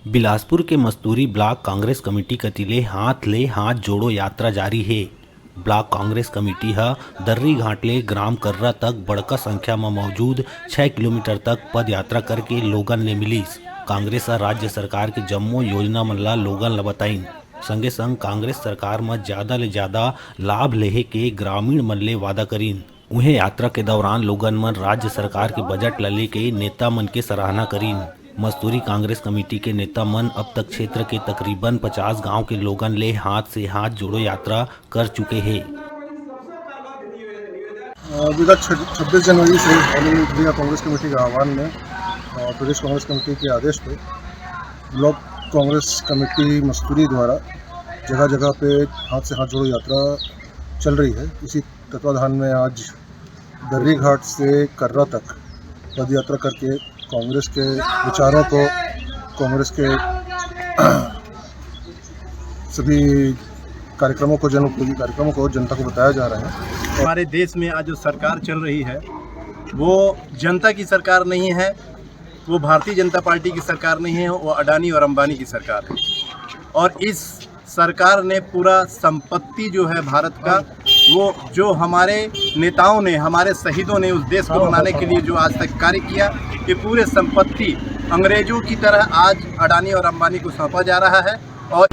बिलासपुर के Masturi block Congress committee कतिले हाथ जोड़ो यात्रा जारी है। ब्लॉक कांग्रेस कमेटी ह दर्री घाटले ग्राम कर्रा तक बड़का संख्या में मौजूद 6 किलोमीटर तक पद यात्रा करके लोगन ले मिलिस। कांग्रेस राज्य सरकार के जम्मो योजना मन ला लोगन ला बताइन। संगे संग कांग्रेस सरकार में ज्यादा ले ज्यादा लाभ लेहे के ग्रामीण मन ले वादा करीन। उन्हें यात्रा के दौरान लोगन मन राज्य सरकार के बजट ला लेके नेता मन के सराहना करीन। मस्तूरी कांग्रेस कमेटी के नेता मन अब तक क्षेत्र के तकरीबन 50 गांव के लोगन ले हाथ से हाथ जोड़ो यात्रा कर चुके हैं। विगत 26 जनवरी से ऑल इंडिया कांग्रेस कमेटी के आह्वान में प्रदेश कांग्रेस कमेटी के आदेश पे ब्लॉक कांग्रेस कमेटी मस्तूरी द्वारा जगह जगह पे हाथ से हाथ जोड़ो यात्रा चल रही है। इसी तत्वाधान में आज दर्री घाट से कर्रा तक पद यात्रा करके कांग्रेस के विचारों को, कांग्रेस के सभी कार्यक्रमों को, जन उपयोगी कार्यक्रमों को जनता को बताया जा रहा है। हमारे देश में आज जो सरकार चल रही है वो जनता की सरकार नहीं है, वो भारतीय जनता पार्टी की सरकार नहीं है, वो अडानी और अंबानी की सरकार है। और इस सरकार ने पूरा संपत्ति जो है भारत का, वो जो हमारे नेताओं ने, हमारे शहीदों ने उस देश को बनाने के लिए जो आज तक कार्य किया, ये पूरे संपत्ति अंग्रेजों की तरह आज अडानी और अंबानी को सौंपा जा रहा है। और